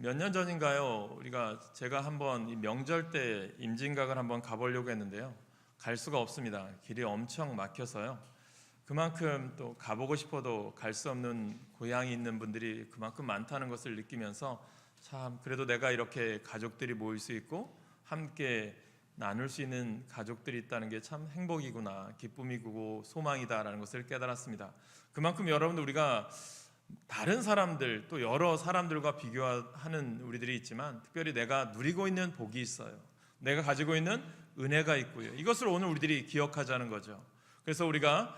몇 년 전인가요? 제가 한번 이 명절 때 임진각을 한번 가보려고 했는데요. 갈 수가 없습니다. 길이 엄청 막혀서요. 그만큼 또 가보고 싶어도 갈 수 없는 고향이 있는 분들이 그만큼 많다는 것을 느끼면서 참 그래도 내가 이렇게 가족들이 모일 수 있고 함께 나눌 수 있는 가족들이 있다는 게 참 행복이구나, 기쁨이고 소망이다라는 것을 깨달았습니다. 그만큼 여러분들 우리가 다른 사람들 또 여러 사람들과 비교하는 우리들이 있지만 특별히 내가 누리고 있는 복이 있어요. 내가 가지고 있는 은혜가 있고요. 이것을 오늘 우리들이 기억하자는 거죠. 그래서 우리가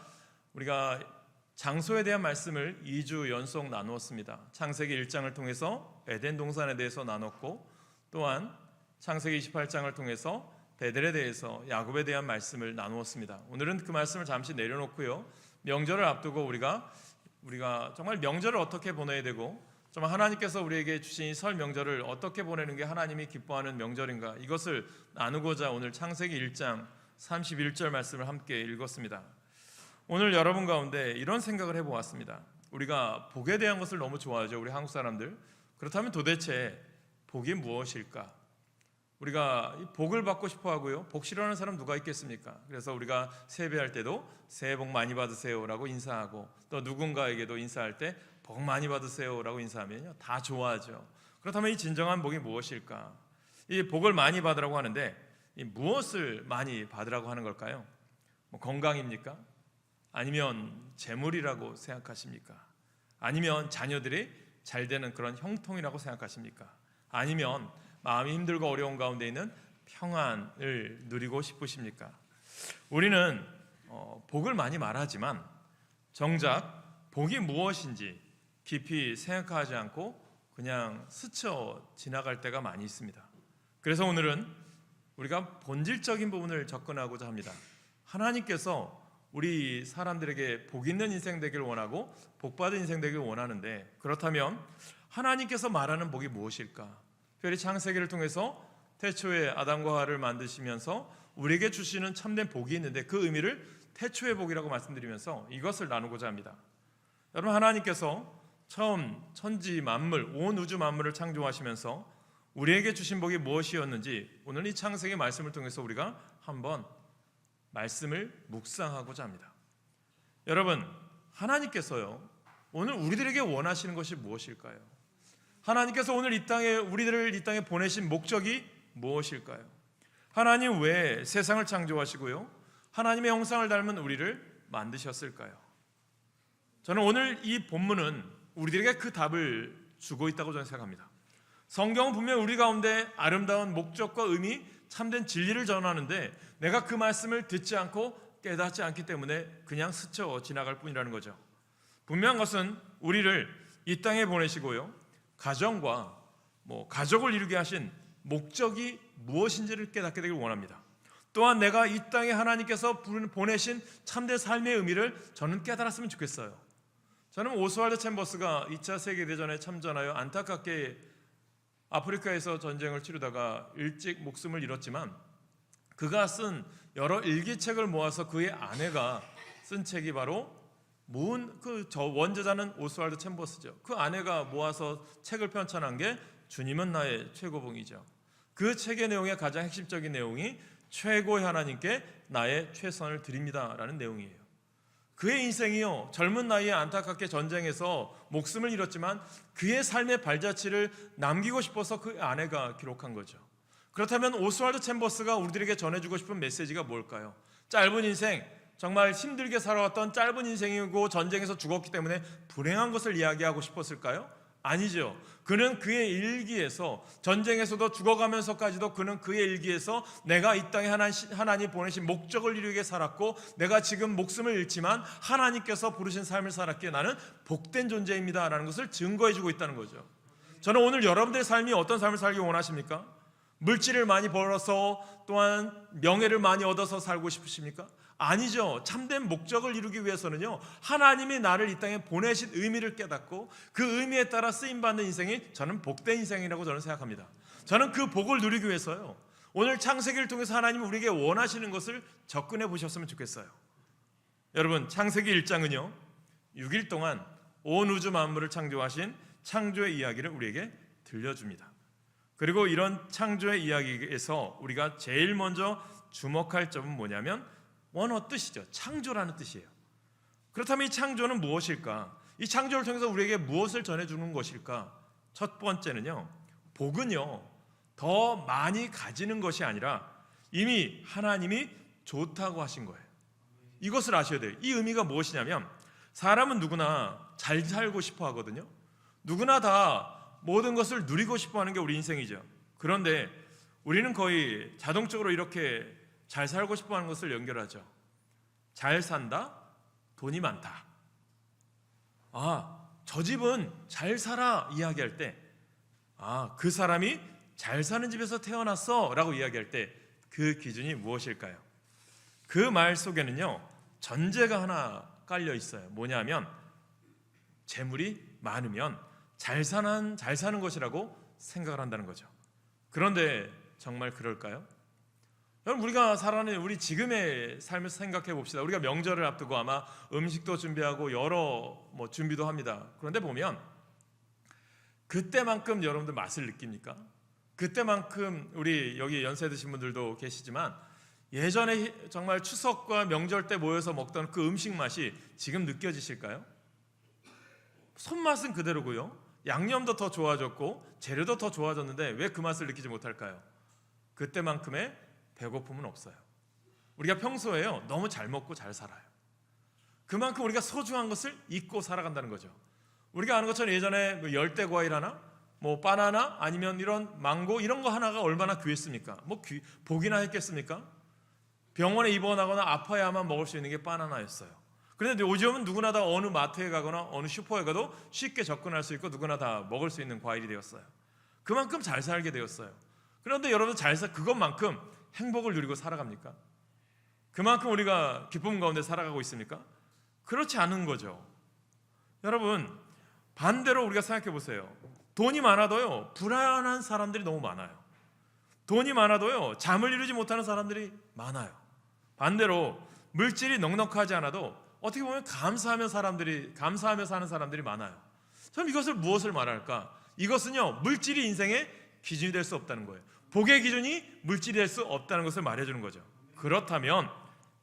장소에 대한 말씀을 2주 연속 나누었습니다. 창세기 1장을 통해서 에덴 동산에 대해서 나눴고 또한 창세기 28장을 통해서 베델에 대해서 야곱에 대한 말씀을 나누었습니다. 오늘은 그 말씀을 잠시 내려놓고요. 명절을 앞두고 우리가 정말 명절을 어떻게 보내야 되고 정말 하나님께서 우리에게 주신 설 명절을 어떻게 보내는 게 하나님이 기뻐하는 명절인가, 이것을 나누고자 오늘 창세기 1장 31절 말씀을 함께 읽었습니다. 오늘 여러분 가운데 이런 생각을 해보았습니다. 우리가 복에 대한 것을 너무 좋아하죠, 우리 한국 사람들. 그렇다면 도대체 복이 무엇일까? 우리가 복을 받고 싶어 하고요, 복 싫어하는 사람 누가 있겠습니까? 그래서 우리가 세배할 때도 새해 복 많이 받으세요 라고 인사하고, 또 누군가에게도 인사할 때 복 많이 받으세요 라고 인사하면요 다 좋아하죠. 그렇다면 이 진정한 복이 무엇일까? 이 복을 많이 받으라고 하는데 이 무엇을 많이 받으라고 하는 걸까요? 건강입니까? 아니면 재물이라고 생각하십니까? 아니면 자녀들이 잘 되는 그런 형통이라고 생각하십니까? 아니면 마음이 힘들고 어려운 가운데 있는 평안을 누리고 싶으십니까? 우리는 복을 많이 말하지만 정작 복이 무엇인지 깊이 생각하지 않고 그냥 스쳐 지나갈 때가 많이 있습니다. 그래서 오늘은 우리가 본질적인 부분을 접근하고자 합니다. 하나님께서 우리 사람들에게 복 있는 인생 되기를 원하고 복받은 인생 되기를 원하는데, 그렇다면 하나님께서 말하는 복이 무엇일까? 특별히 창세기를 통해서 태초에 아담과 하와를 만드시면서 우리에게 주시는 참된 복이 있는데 그 의미를 태초의 복이라고 말씀드리면서 이것을 나누고자 합니다. 여러분, 하나님께서 처음 천지 만물, 온 우주 만물을 창조하시면서 우리에게 주신 복이 무엇이었는지 오늘 이 창세기 말씀을 통해서 우리가 한번 말씀을 묵상하고자 합니다. 여러분, 하나님께서요 오늘 우리들에게 원하시는 것이 무엇일까요? 하나님께서 오늘 우리들을 이 땅에 보내신 목적이 무엇일까요? 하나님 왜 세상을 창조하시고요, 하나님의 형상을 닮은 우리를 만드셨을까요? 저는 오늘 이 본문은 우리들에게 그 답을 주고 있다고 저는 생각합니다. 성경은 분명 우리 가운데 아름다운 목적과 의미, 참된 진리를 전하는데 내가 그 말씀을 듣지 않고 깨닫지 않기 때문에 그냥 스쳐 지나갈 뿐이라는 거죠. 분명한 것은 우리를 이 땅에 보내시고요, 가정과 가족을 이루게 하신 목적이 무엇인지를 깨닫게 되길 원합니다. 또한 내가 이 땅에 하나님께서 보내신 참된 삶의 의미를 저는 깨달았으면 좋겠어요. 저는 오스왈드 챔버스가 2차 세계대전에 참전하여 안타깝게 아프리카에서 전쟁을 치르다가 일찍 목숨을 잃었지만 그가 쓴 여러 일기책을 모아서 그의 아내가 쓴 책이 바로 원저자는 오스왈드 챔버스죠. 그 아내가 모아서 책을 편찬한 게 주님은 나의 최고봉이죠. 그 책의 내용의 가장 핵심적인 내용이 최고의 하나님께 나의 최선을 드립니다라는 내용이에요. 그의 인생이요 젊은 나이에 안타깝게 전쟁에서 목숨을 잃었지만 그의 삶의 발자취를 남기고 싶어서 그 아내가 기록한 거죠. 그렇다면 오스왈드 챔버스가 우리들에게 전해주고 싶은 메시지가 뭘까요? 짧은 인생, 정말 힘들게 살아왔던 짧은 인생이고 전쟁에서 죽었기 때문에 불행한 것을 이야기하고 싶었을까요? 아니죠. 그는 그의 일기에서 전쟁에서도 죽어가면서까지도 그는 그의 일기에서 내가 이 땅에 하나님 보내신 목적을 이루기 위해 살았고 내가 지금 목숨을 잃지만 하나님께서 부르신 삶을 살았기에 나는 복된 존재입니다 라는 것을 증거해주고 있다는 거죠. 저는 오늘 여러분들의 삶이 어떤 삶을 살기 원하십니까? 물질을 많이 벌어서 또한 명예를 많이 얻어서 살고 싶으십니까? 아니죠. 참된 목적을 이루기 위해서는요 하나님이 나를 이 땅에 보내신 의미를 깨닫고 그 의미에 따라 쓰임받는 인생이 저는 복된 인생이라고 저는 생각합니다. 저는 그 복을 누리기 위해서요 오늘 창세기를 통해서 하나님이 우리에게 원하시는 것을 접근해 보셨으면 좋겠어요. 여러분, 창세기 1장은요 6일 동안 온 우주 만물을 창조하신 창조의 이야기를 우리에게 들려줍니다. 그리고 이런 창조의 이야기에서 우리가 제일 먼저 주목할 점은 뭐냐면 원어 뜻이죠. 창조라는 뜻이에요. 그렇다면 이 창조는 무엇일까? 이 창조를 통해서 우리에게 무엇을 전해주는 것일까? 첫 번째는요, 복은요 더 많이 가지는 것이 아니라 이미 하나님이 좋다고 하신 거예요. 이것을 아셔야 돼요. 이 의미가 무엇이냐면 사람은 누구나 잘 살고 싶어 하거든요. 누구나 다 모든 것을 누리고 싶어 하는 게 우리 인생이죠. 그런데 우리는 거의 자동적으로 이렇게 잘 살고 싶어 하는 것을 연결하죠. 잘 산다, 돈이 많다. 저 집은 잘 살아 이야기할 때, 그 사람이 잘 사는 집에서 태어났어 라고 이야기할 때 그 기준이 무엇일까요? 그 말 속에는요 전제가 하나 깔려 있어요. 뭐냐면 재물이 많으면 잘 사는 것이라고 생각을 한다는 거죠. 그런데 정말 그럴까요? 여러분, 우리가 살아가는 우리 지금의 삶을 생각해 봅시다. 우리가 명절을 앞두고 아마 음식도 준비하고 여러 준비도 합니다. 그런데 보면 그때만큼 여러분들 맛을 느낍니까? 그때만큼 우리 여기 연세 드신 분들도 계시지만 예전에 정말 추석과 명절 때 모여서 먹던 그 음식 맛이 지금 느껴지실까요? 손맛은 그대로고요. 양념도 더 좋아졌고 재료도 더 좋아졌는데 왜 그 맛을 느끼지 못할까요? 그때만큼의 배고픔은 없어요. 우리가 평소에요 너무 잘 먹고 잘 살아요. 그만큼 우리가 소중한 것을 잊고 살아간다는 거죠. 우리가 아는 것처럼 예전에 열대 과일 하나, 바나나 아니면 이런 망고 이런 거 하나가 얼마나 귀했습니까? 복이나 했겠습니까? 병원에 입원하거나 아파야만 먹을 수 있는 게 바나나였어요. 그런데 요즘은 누구나 다 어느 마트에 가거나 어느 슈퍼에 가도 쉽게 접근할 수 있고 누구나 다 먹을 수 있는 과일이 되었어요. 그만큼 잘 살게 되었어요. 그런데 여러분 그것만큼 행복을 누리고 살아갑니까? 그만큼 우리가 기쁨 가운데 살아가고 있습니까? 그렇지 않은 거죠. 여러분, 반대로 우리가 생각해 보세요. 돈이 많아도요 불안한 사람들이 너무 많아요. 돈이 많아도요 잠을 이루지 못하는 사람들이 많아요. 반대로 물질이 넉넉하지 않아도 어떻게 보면 감사하며 사는 사람들이 많아요. 그럼 이것을 무엇을 말할까? 이것은요 물질이 인생의 기준이 될 수 없다는 거예요. 복의 기준이 물질이 될 수 없다는 것을 말해주는 거죠. 그렇다면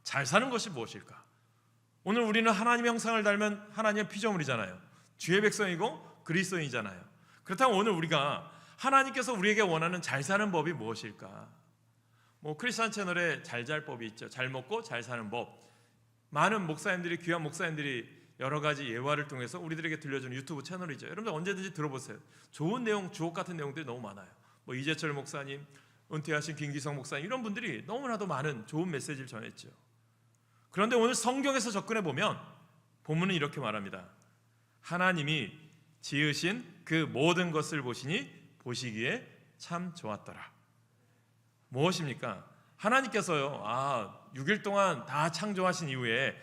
잘 사는 것이 무엇일까? 오늘 우리는 하나님의 형상을 닮은 하나님의 피조물이잖아요. 주의 백성이고 그리스도인이잖아요. 그렇다면 오늘 우리가 하나님께서 우리에게 원하는 잘 사는 법이 무엇일까? 크리스찬 채널에 잘 잘 법이 있죠. 잘 먹고 잘 사는 법. 많은 목사님들이, 귀한 목사님들이 여러 가지 예화를 통해서 우리들에게 들려주는 유튜브 채널이죠. 여러분들 언제든지 들어보세요. 좋은 내용, 주옥 같은 내용들이 너무 많아요. 이재철 목사님, 은퇴하신 김기성 목사님 이런 분들이 너무나도 많은 좋은 메시지를 전했죠. 그런데 오늘 성경에서 접근해 보면 본문은 이렇게 말합니다. 하나님이 지으신 그 모든 것을 보시니 보시기에 참 좋았더라. 무엇입니까? 하나님께서요 6일 동안 다 창조하신 이후에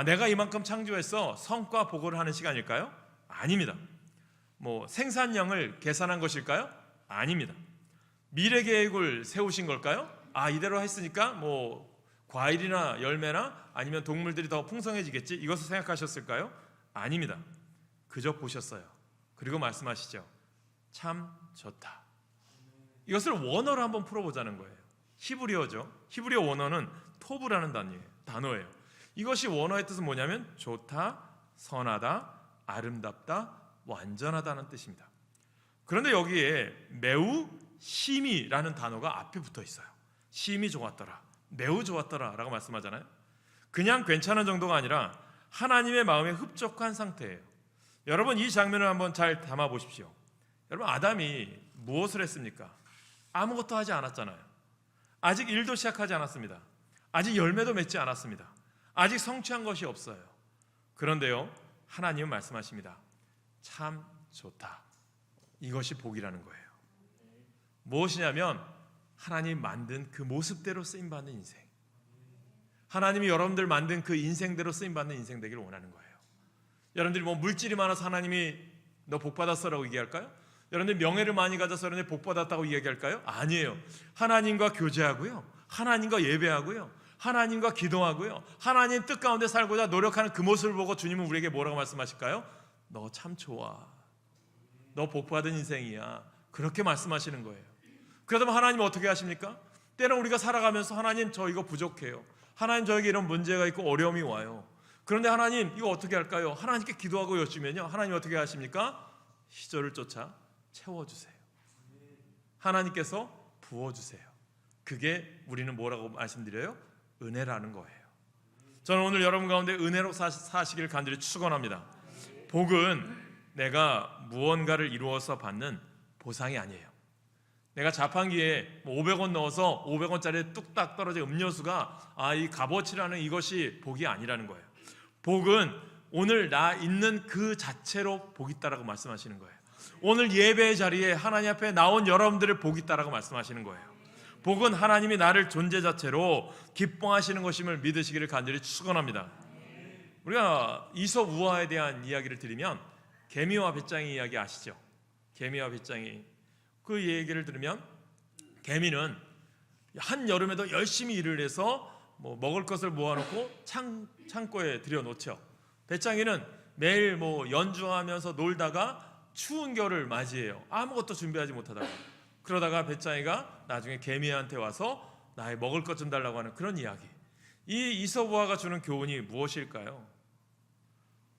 내가 이만큼 창조했어 성과 보고를 하는 시간일까요? 아닙니다. 생산량을 계산한 것일까요? 아닙니다. 미래 계획을 세우신 걸까요? 이대로 했으니까 과일이나 열매나 아니면 동물들이 더 풍성해지겠지 이것을 생각하셨을까요? 아닙니다. 그저 보셨어요. 그리고 말씀하시죠. 참 좋다. 이것을 원어로 한번 풀어보자는 거예요. 히브리어죠. 히브리어 원어는 토브라는 단어예요. 이것이 원어의 뜻은 뭐냐면 좋다, 선하다, 아름답다, 완전하다는 뜻입니다. 그런데 여기에 매우 심히라는 단어가 앞에 붙어 있어요. 심히 좋았더라, 매우 좋았더라 라고 말씀하잖아요. 그냥 괜찮은 정도가 아니라 하나님의 마음에 흡족한 상태예요. 여러분 이 장면을 한번 잘 담아 보십시오. 여러분 아담이 무엇을 했습니까? 아무것도 하지 않았잖아요. 아직 일도 시작하지 않았습니다. 아직 열매도 맺지 않았습니다. 아직 성취한 것이 없어요. 그런데요 하나님은 말씀하십니다. 참 좋다. 이것이 복이라는 거예요. 무엇이냐면 하나님 만든 그 모습대로 쓰임받는 인생, 하나님이 여러분들 만든 그 인생대로 쓰임받는 인생 되기를 원하는 거예요. 여러분들이 물질이 많아서 하나님이 너 복받았어라고 얘기할까요? 여러분들 명예를 많이 가져서 여러분들 복받았다고 얘기할까요? 아니에요. 하나님과 교제하고요, 하나님과 예배하고요, 하나님과 기도하고요, 하나님 뜻 가운데 살고자 노력하는 그 모습을 보고 주님은 우리에게 뭐라고 말씀하실까요? 너 참 좋아, 너 복받은 인생이야, 그렇게 말씀하시는 거예요. 그러다면 하나님 어떻게 하십니까? 때론 우리가 살아가면서 하나님 저 이거 부족해요. 하나님 저에게 이런 문제가 있고 어려움이 와요. 그런데 하나님 이거 어떻게 할까요? 하나님께 기도하고 여쭈면요, 하나님 어떻게 하십니까? 시절을 쫓아 채워주세요. 하나님께서 부어주세요. 그게 우리는 뭐라고 말씀드려요? 은혜라는 거예요. 저는 오늘 여러분 가운데 은혜로 사시길 간절히 축원합니다. 복은 내가 무언가를 이루어서 받는 보상이 아니에요. 내가 자판기에 500원 넣어서 500원짜리 뚝딱 떨어진 음료수가 이 값어치라는 이것이 복이 아니라는 거예요. 복은 오늘 나 있는 그 자체로 복이 있다라고 말씀하시는 거예요. 오늘 예배의 자리에 하나님 앞에 나온 여러분들의 복이 있다라고 말씀하시는 거예요. 복은 하나님이 나를 존재 자체로 기뻐하시는 것임을 믿으시기를 간절히 축원합니다. 우리가 이솝 우화에 대한 이야기를 드리면 개미와 배짱이 이야기 아시죠? 개미와 배짱이, 그 얘기를 들으면 개미는 한여름에도 열심히 일을 해서 먹을 것을 모아놓고 창고에 들여놓죠. 배짱이는 매일 연주하면서 놀다가 추운 겨울을 맞이해요. 아무것도 준비하지 못하다가. 그러다가 배짱이가 나중에 개미한테 와서 나의 먹을 것 좀 달라고 하는 그런 이야기. 이 이솝 우화가 주는 교훈이 무엇일까요?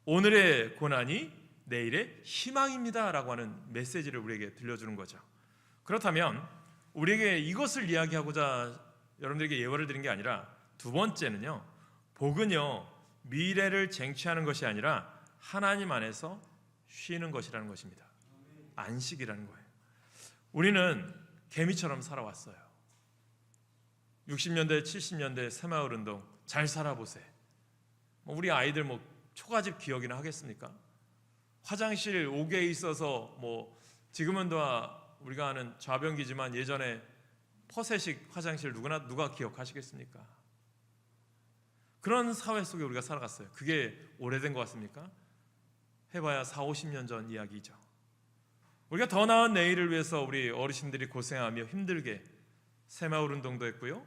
오늘의 고난이 내일의 희망입니다 라고 하는 메시지를 우리에게 들려주는 거죠. 그렇다면 우리에게 이것을 이야기하고자 여러분들에게 예화를 드린 게 아니라, 두 번째는요, 복은요 미래를 쟁취하는 것이 아니라 하나님 안에서 쉬는 것이라는 것입니다. 안식이라는 거예요. 우리는 개미처럼 살아왔어요. 60년대 70년대 새마을운동 잘 살아보세. 우리 아이들 초가집 기억이나 하겠습니까? 화장실 옥에 있어서 지금은 우리가 아는 좌변기지만 예전에 퍼세식 화장실 누가 기억하시겠습니까? 그런 사회 속에 우리가 살아갔어요. 그게 오래된 것 같습니까? 해봐야 40-50년 전 이야기죠. 우리가 더 나은 내일을 위해서 우리 어르신들이 고생하며 힘들게 새마을운동도 했고요,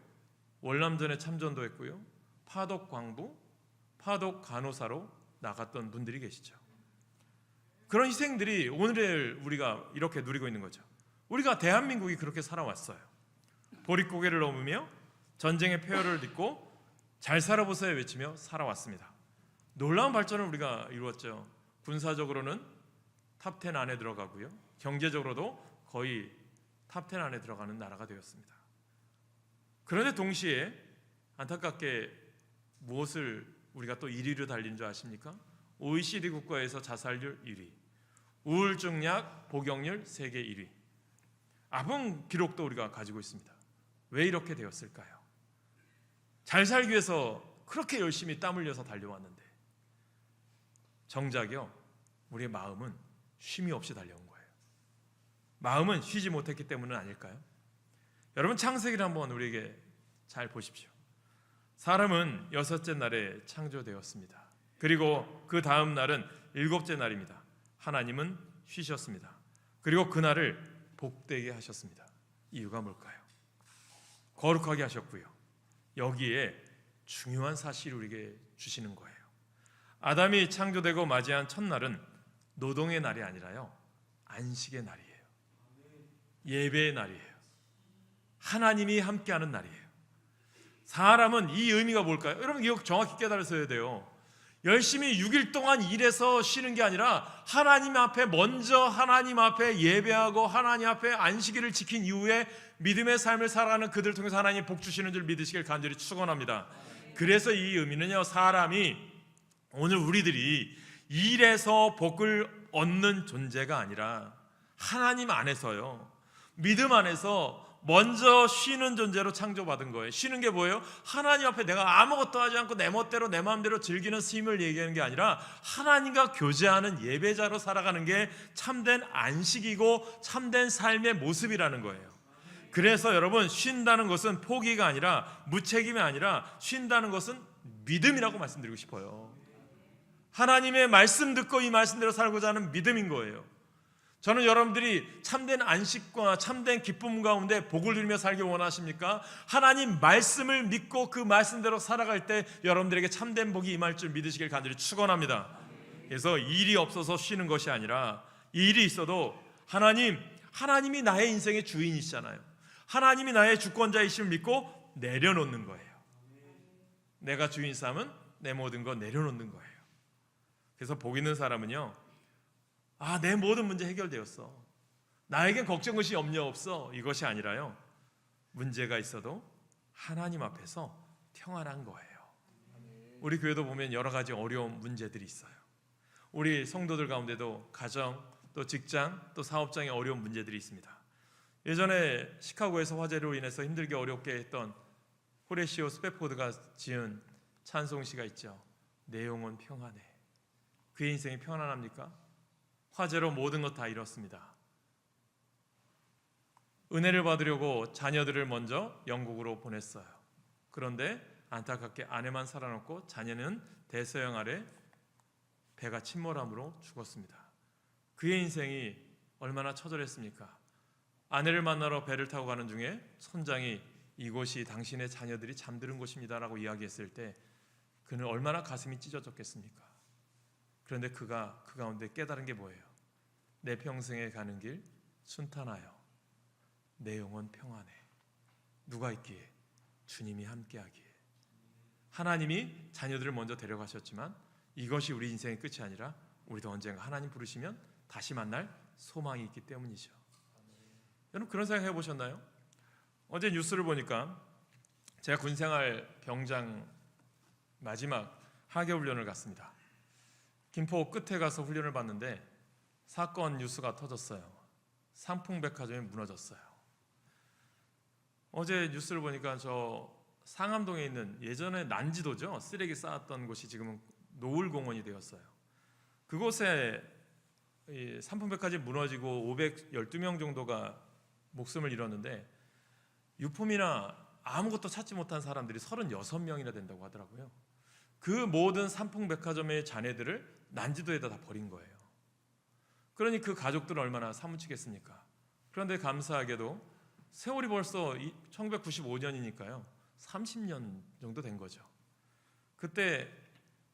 월남전에 참전도 했고요, 파독 광부, 파독 간호사로 나갔던 분들이 계시죠. 그런 희생들이 오늘을 우리가 이렇게 누리고 있는 거죠. 우리가 대한민국이 그렇게 살아왔어요. 보릿고개를 넘으며 전쟁의 폐허를 딛고 잘 살아보세요 외치며 살아왔습니다. 놀라운 발전을 우리가 이루었죠. 군사적으로는 탑10 안에 들어가고요, 경제적으로도 거의 탑10 안에 들어가는 나라가 되었습니다. 그런데 동시에 안타깝게 무엇을 우리가 또 1위로 달린 줄 아십니까? OECD 국가에서 자살률 1위, 우울증 약 복용률 세계 1위, 아픈 기록도 우리가 가지고 있습니다. 왜 이렇게 되었을까요? 잘 살기 위해서 그렇게 열심히 땀 흘려서 달려왔는데 정작요 우리의 마음은 쉼이 없이 달려온 거예요. 마음은 쉬지 못했기 때문은 아닐까요? 여러분, 창세기를 한번 우리에게 잘 보십시오. 사람은 6째 날에 창조되었습니다. 그리고 그 다음 날은 7째 날입니다. 하나님은 쉬셨습니다. 그리고 그날을 복되게 하셨습니다. 이유가 뭘까요? 거룩하게 하셨고요, 여기에 중요한 사실을 우리에게 주시는 거예요. 아담이 창조되고 맞이한 첫날은 노동의 날이 아니라요, 안식의 날이에요. 예배의 날이에요. 하나님이 함께하는 날이에요. 사람은 이 의미가 뭘까요? 여러분, 이거 정확히 깨달으셔야 돼요. 열심히 6일 동안 일해서 쉬는 게 아니라 하나님 앞에 먼저 하나님 앞에 예배하고 하나님 앞에 안식일을 지킨 이후에 믿음의 삶을 살아가는 그들을 통해서 하나님 복 주시는 줄 믿으시길 간절히 축원합니다. 그래서 이 의미는요, 사람이 오늘 우리들이 일에서 복을 얻는 존재가 아니라 하나님 안에서요, 믿음 안에서 먼저 쉬는 존재로 창조받은 거예요. 쉬는 게 뭐예요? 하나님 앞에 내가 아무것도 하지 않고 내 멋대로 내 마음대로 즐기는 쉼을 얘기하는 게 아니라 하나님과 교제하는 예배자로 살아가는 게 참된 안식이고 참된 삶의 모습이라는 거예요. 그래서 여러분, 쉰다는 것은 포기가 아니라, 무책임이 아니라 쉰다는 것은 믿음이라고 말씀드리고 싶어요. 하나님의 말씀 듣고 이 말씀대로 살고자 하는 믿음인 거예요. 저는 여러분들이 참된 안식과 참된 기쁨 가운데 복을 누리며 살기 원하십니까? 하나님 말씀을 믿고 그 말씀대로 살아갈 때 여러분들에게 참된 복이 임할 줄 믿으시길 간절히 축원합니다. 그래서 일이 없어서 쉬는 것이 아니라 일이 있어도 하나님, 하나님이 나의 인생의 주인이시잖아요. 하나님이 나의 주권자이심을 믿고 내려놓는 거예요. 내가 주인 삼은 내 모든 거 내려놓는 거예요. 그래서 복 있는 사람은요, 내 모든 문제 해결되었어, 나에겐 걱정 것이 염려 없어, 이것이 아니라요, 문제가 있어도 하나님 앞에서 평안한 거예요. 우리 교회도 보면 여러 가지 어려운 문제들이 있어요. 우리 성도들 가운데도 가정, 또 직장, 또 사업장에 어려운 문제들이 있습니다. 예전에 시카고에서 화재로 인해서 힘들게 어렵게 했던 호레시오 스페포드가 지은 찬송시가 있죠. 내 영혼 평안해. 그의 인생이 평안합니까? 화재로 모든 것 다 잃었습니다. 은혜를 받으려고 자녀들을 먼저 영국으로 보냈어요. 그런데 안타깝게 아내만 살아남고 자녀는 대서양 아래 배가 침몰함으로 죽었습니다. 그의 인생이 얼마나 처절했습니까? 아내를 만나러 배를 타고 가는 중에 선장이 이곳이 당신의 자녀들이 잠드는 곳입니다라고 이야기했을 때 그는 얼마나 가슴이 찢어졌겠습니까? 그런데 그가 그 가운데 깨달은 게 뭐예요? 내 평생에 가는 길 순탄하여 내 영혼 평안해. 누가 있기에? 주님이 함께하기에. 하나님이 자녀들을 먼저 데려가셨지만 이것이 우리 인생의 끝이 아니라 우리도 언젠가 하나님 부르시면 다시 만날 소망이 있기 때문이죠. 여러분 그런 생각 해보셨나요? 어제 뉴스를 보니까 제가 군생활 병장 마지막 하계훈련을 갔습니다. 김포 끝에 가서 훈련을 받는데 사건 뉴스가 터졌어요. 삼풍백화점이 무너졌어요. 어제 뉴스를 보니까 저 상암동에 있는 예전에 난지도죠. 쓰레기 쌓았던 곳이 지금은 노을공원이 되었어요. 그곳에 이 삼풍백화점이 무너지고 512명 정도가 목숨을 잃었는데 유품이나 아무것도 찾지 못한 사람들이 36명이나 된다고 하더라고요. 그 모든 삼풍백화점의 잔해들을 난지도에다 다 버린 거예요. 그러니 그 가족들은 얼마나 사무치겠습니까? 그런데 감사하게도 세월이 벌써 1995년이니까요 30년 정도 된 거죠. 그때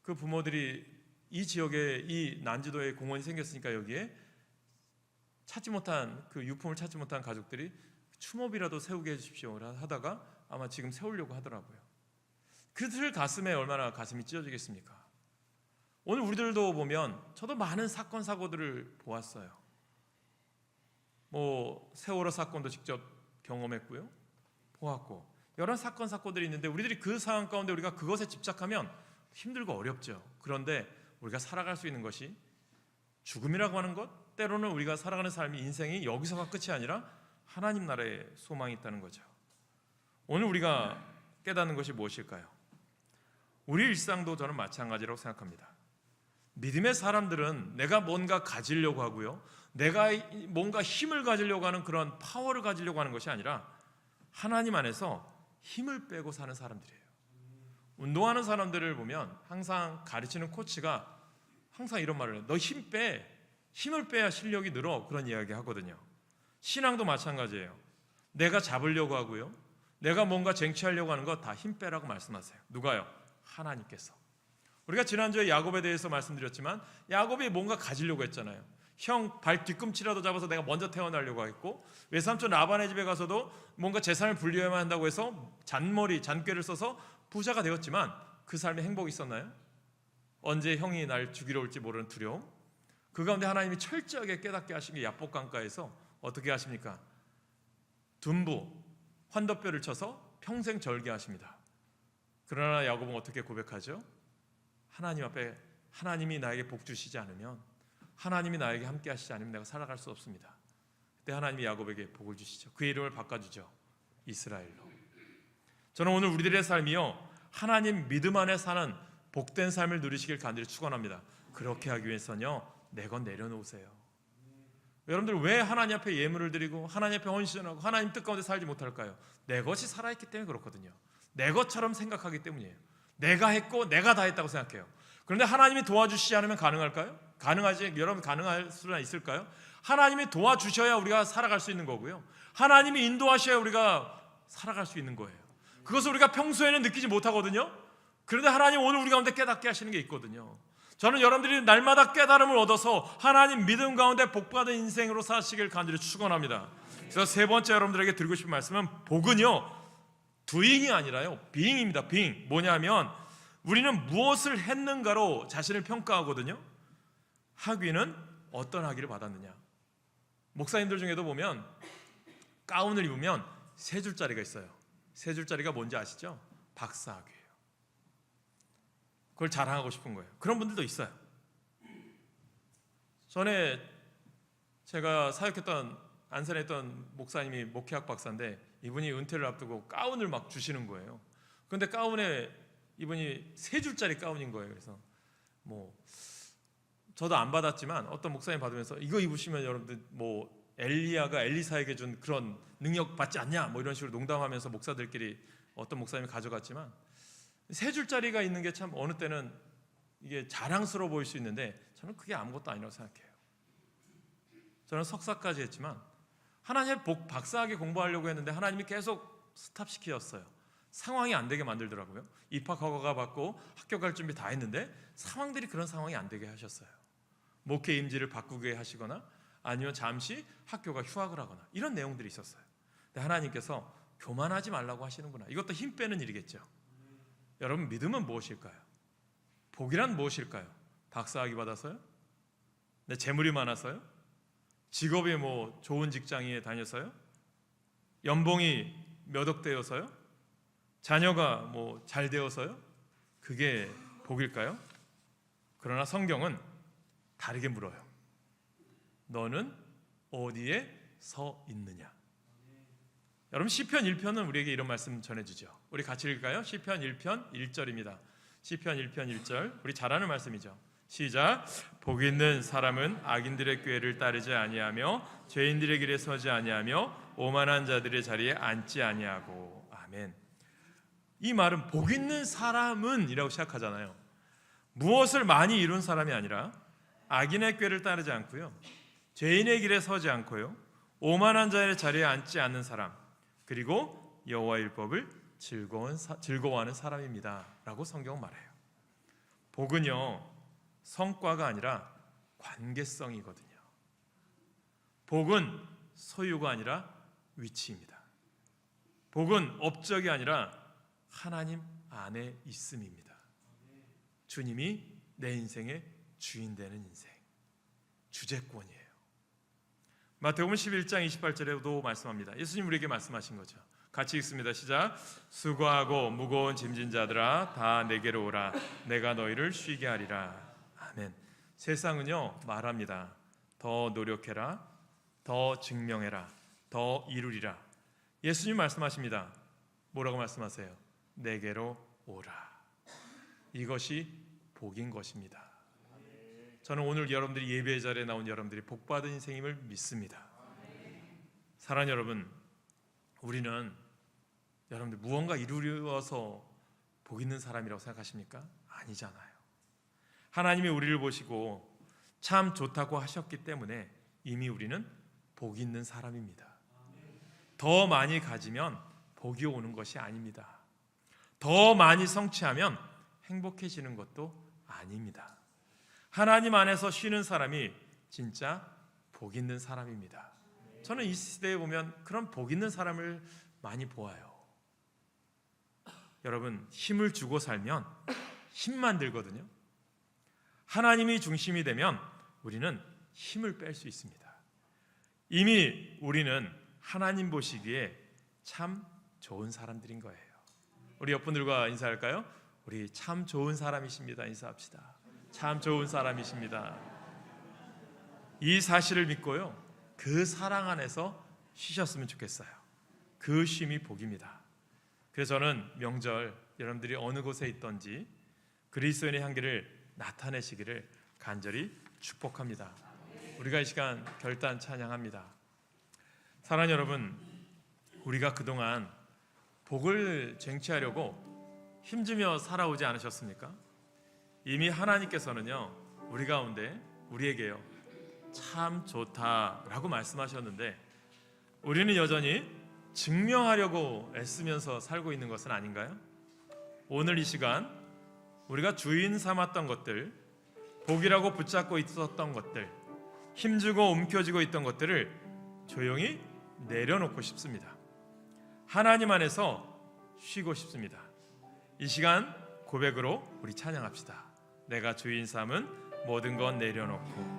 그 부모들이 이 지역에 이 난지도에 공원이 생겼으니까 여기에 찾지 못한 그 유품을 찾지 못한 가족들이 추모비라도 세우게 해주십시오 하다가 아마 지금 세우려고 하더라고요. 그들 가슴에 얼마나 가슴이 찢어지겠습니까? 오늘 우리들도 보면 저도 많은 사건 사고들을 보았어요. 세월호 사건도 직접 경험했고요, 보았고 여러 사건 사고들이 있는데 우리들이 그 상황 가운데 우리가 그것에 집착하면 힘들고 어렵죠. 그런데 우리가 살아갈 수 있는 것이 죽음이라고 하는 것, 때로는 우리가 살아가는 삶이 인생이 여기서가 끝이 아니라 하나님 나라에 소망이 있다는 거죠. 오늘 우리가 깨닫는 것이 무엇일까요? 우리 일상도 저는 마찬가지라고 생각합니다. 믿음의 사람들은 내가 뭔가 가지려고 하고요, 내가 뭔가 힘을 가지려고 하는 그런 파워를 가지려고 하는 것이 아니라 하나님 안에서 힘을 빼고 사는 사람들이에요. 운동하는 사람들을 보면 항상 가르치는 코치가 항상 이런 말을 해요. 너 힘 빼. 힘을 빼야 실력이 늘어. 그런 이야기 하거든요. 신앙도 마찬가지예요. 내가 잡으려고 하고요, 내가 뭔가 쟁취하려고 하는 거 다 힘 빼라고 말씀하세요. 누가요? 하나님께서. 우리가 지난주에 야곱에 대해서 말씀드렸지만 야곱이 뭔가 가지려고 했잖아요. 형 발 뒤꿈치라도 잡아서 내가 먼저 태어나려고 했고, 외삼촌 라반의 집에 가서도 뭔가 재산을 분리해야만 한다고 해서 잔꾀를 써서 부자가 되었지만 그 삶에 행복이 있었나요? 언제 형이 날 죽이러 올지 모르는 두려움, 그 가운데 하나님이 철저하게 깨닫게 하신 게 야복강가에서 어떻게 하십니까? 둔부, 환더뼈를 쳐서 평생 절개하십니다. 그러나 야곱은 어떻게 고백하죠? 하나님 앞에 하나님이 나에게 복 주시지 않으면, 하나님이 나에게 함께 하시지 않으면 내가 살아갈 수 없습니다. 그때 하나님이 야곱에게 복을 주시죠. 그의 이름을 바꿔주죠. 이스라엘로. 저는 오늘 우리들의 삶이요, 하나님 믿음 안에 사는 복된 삶을 누리시길 간절히 축원합니다. 그렇게 하기 위해서는요, 내 것 내려놓으세요. 여러분들 왜 하나님 앞에 예물을 드리고 하나님 앞에 헌신하고 하나님 뜻 가운데 살지 못할까요? 내 것이 살아있기 때문에 그렇거든요. 내 것처럼 생각하기 때문이에요. 내가 했고 내가 다 했다고 생각해요. 그런데 하나님이 도와주시지 않으면 가능할까요? 가능하지. 여러분 가능할 수는 있을까요? 하나님이 도와주셔야 우리가 살아갈 수 있는 거고요, 하나님이 인도하셔야 우리가 살아갈 수 있는 거예요. 그것을 우리가 평소에는 느끼지 못하거든요. 그런데 하나님 오늘 우리 가운데 깨닫게 하시는 게 있거든요. 저는 여러분들이 날마다 깨달음을 얻어서 하나님 믿음 가운데 복받은 인생으로 사시길 간절히 축원합니다. 그래서 세 번째 여러분들에게 드리고 싶은 말씀은 복은요 doing이 아니라요 being입니다. being 뭐냐면 우리는 무엇을 했는가로 자신을 평가하거든요. 학위는 어떤 학위를 받았느냐. 목사님들 중에도 보면 가운을 입으면 세 줄짜리가 있어요. 세 줄짜리가 뭔지 아시죠? 박사학위예요. 그걸 자랑하고 싶은 거예요. 그런 분들도 있어요. 전에 제가 사역했던 안산에 있던 목사님이 목회학 박사인데 이분이 은퇴를 앞두고 가운을 막 주시는 거예요. 그런데 가운에 이분이 세 줄짜리 가운인 거예요. 그래서 뭐 저도 안 받았지만 어떤 목사님 받으면서 이거 입으시면 여러분들 뭐 엘리야가 엘리사에게 준 그런 능력 받지 않냐 뭐 이런 식으로 농담하면서 목사들끼리 어떤 목사님이 가져갔지만 세 줄짜리가 있는 게 참 어느 때는 이게 자랑스러워 보일 수 있는데 저는 그게 아무것도 아니라고 생각해요. 저는 석사까지 했지만 하나님의 박사학위 공부하려고 했는데 하나님이 계속 스탑시키셨어요. 상황이 안 되게 만들더라고요. 입학 허가 받고 학교 갈 준비 다 했는데 상황들이 그런 상황이 안 되게 하셨어요. 목회 임지를 바꾸게 하시거나 아니면 잠시 학교가 휴학을 하거나 이런 내용들이 있었어요. 근데 하나님께서 교만하지 말라고 하시는구나. 이것도 힘 빼는 일이겠죠. 여러분 믿음은 무엇일까요? 복이란 무엇일까요? 박사학위 받아서요? 내 재물이 많아서요? 직업이 뭐 좋은 직장에 다녀서요? 연봉이 몇 억 되어서요? 자녀가 뭐 잘 되어서요? 그게 복일까요? 그러나 성경은 다르게 물어요. 너는 어디에 서 있느냐? 여러분 시편 1편은 우리에게 이런 말씀 전해주죠. 우리 같이 읽을까요? 시편 1편 1절입니다. 시편 1편 1절 우리 잘 아는 말씀이죠. 시작. 복 있는 사람은 악인들의 꾀를 따르지 아니하며 죄인들의 길에 서지 아니하며 오만한 자들의 자리에 앉지 아니하고. 아멘. 이 말은 복 있는 사람은 이라고 시작하잖아요. 무엇을 많이 이룬 사람이 아니라 악인의 꾀를 따르지 않고요, 죄인의 길에 서지 않고요, 오만한 자의 자리에 앉지 않는 사람, 그리고 여호와의 율법을 즐거워하는 사람입니다 라고 성경은 말해요. 복은요 성과가 아니라 관계성이거든요. 복은 소유가 아니라 위치입니다. 복은 업적이 아니라 하나님 안에 있음입니다. 주님이 내 인생의 주인 되는 인생, 주재권이에요. 마태복음 11장 28절에도 말씀합니다. 예수님 우리에게 말씀하신 거죠. 같이 읽습니다. 시작. 수고하고 무거운 짐진 자들아 다 내게로 오라. 내가 너희를 쉬게 하리라. 아멘. 세상은요 말합니다. 더 노력해라, 더 증명해라, 더 이루리라. 예수님 말씀하십니다. 뭐라고 말씀하세요? 내게로 오라. 이것이 복인 것입니다. 저는 오늘 여러분들이 예배 자리에 나온 여러분들이 복받은 인생임을 믿습니다. 사랑하는 여러분, 우리는 여러분들 무언가 이루어서 복 있는 사람이라고 생각하십니까? 아니잖아요. 하나님이 우리를 보시고 참 좋다고 하셨기 때문에 이미 우리는 복 있는 사람입니다. 더 많이 가지면 복이 오는 것이 아닙니다. 더 많이 성취하면 행복해지는 것도 아닙니다. 하나님 안에서 쉬는 사람이 진짜 복 있는 사람입니다. 저는 이 시대에 보면 그런 복 있는 사람을 많이 보아요. 여러분 힘을 주고 살면 힘만 들거든요. 하나님이 중심이 되면 우리는 힘을 뺄 수 있습니다. 이미 우리는 하나님 보시기에 참 좋은 사람들인 거예요. 우리 옆분들과 인사할까요? 우리 참 좋은 사람이십니다. 인사합시다. 참 좋은 사람이십니다. 이 사실을 믿고요, 그 사랑 안에서 쉬셨으면 좋겠어요. 그 쉼이 복입니다. 그래서 저는 명절 여러분들이 어느 곳에 있든지 그리스도인의 향기를 나타내시기를 간절히 축복합니다. 우리가 이 시간 결단 찬양합니다. 사랑하는 여러분, 우리가 그동안 복을 쟁취하려고 힘주며 살아오지 않으셨습니까? 이미 하나님께서는요 우리 가운데 우리에게요 참 좋다라고 말씀하셨는데 우리는 여전히 증명하려고 애쓰면서 살고 있는 것은 아닌가요? 오늘 이 시간 우리가 주인 삼았던 것들, 복이라고 붙잡고 있었던 것들, 힘주고 움켜쥐고 있던 것들을 조용히 내려놓고 싶습니다. 하나님 안에서 쉬고 싶습니다. 이 시간 고백으로 우리 찬양합시다. 내가 주인 삼은 모든 것 내려놓고.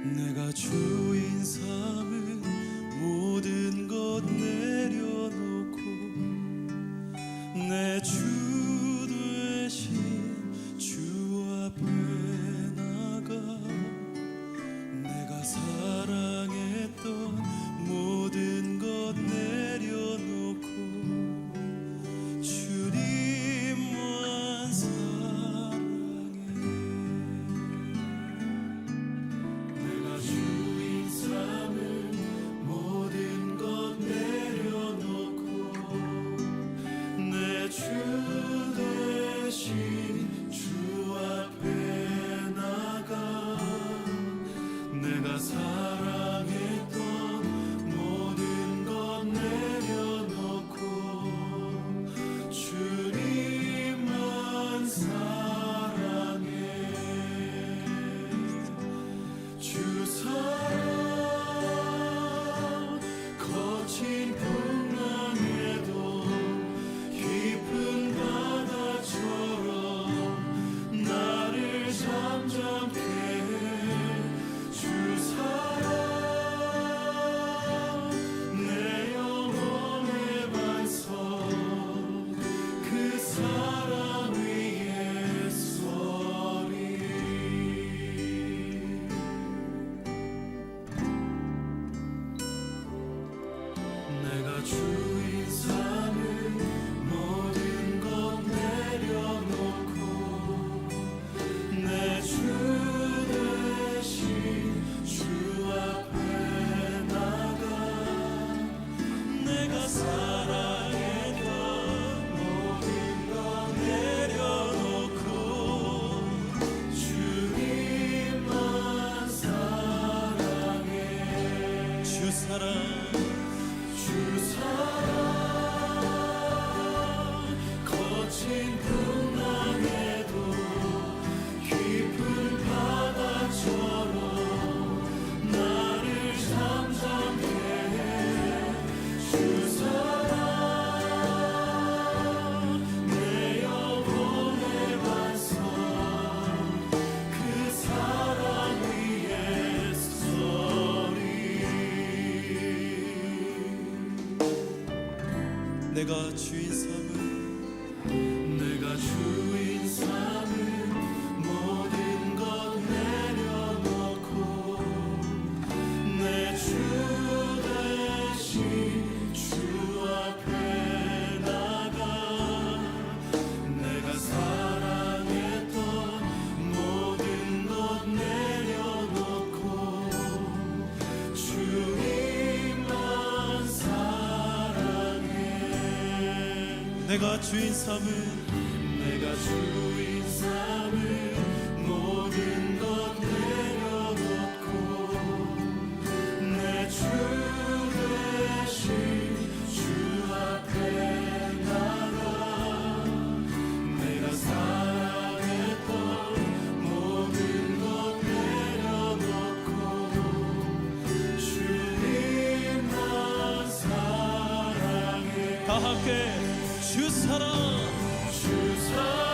내가 주인 삼은 모든 것 내려놓고 내 주 되신 주 앞에 나가 내가 사랑했던 모든 것 내려놓고 주님만 사랑해. 내가 주인 삼은 모든 것 내려놓고 내 주 대신 주 앞에 나가 내가 사랑했던 모든 것 내려놓고 주님만 사랑해. 주 사랑 거친 풍랑에도 깊은 바다처럼 나를 잠잠케 해. 주 사랑 내 영혼의 반석 그 사랑 위에 서리. 내가 주인 삼은 모든 것 내려놓고 내 주 대신 주 앞에 나가 내가 사랑했던 모든 것 내려놓고 주님만 사랑해. 주 사랑 주 사랑 거친 풍랑에도 깊은 바다처럼 나를 잠잠케 해. 주 사랑 내 영혼의 반석 그 사랑 위에 서리. 내가 주인 삼은 내가 주인 삼은 모든 것 내려놓고 내 주 대신 주 앞에 나가 내가 사랑했던 모든 것 내려놓고 주님만 사랑해. 내가 주인 삼은 내가 주인 삼은 모든 것 내려놓고 내 주 대신 주 앞에 나가 내가 사랑했던 모든 것 내려놓고 주님만 사랑해. 다 함께 주 사랑 주 사랑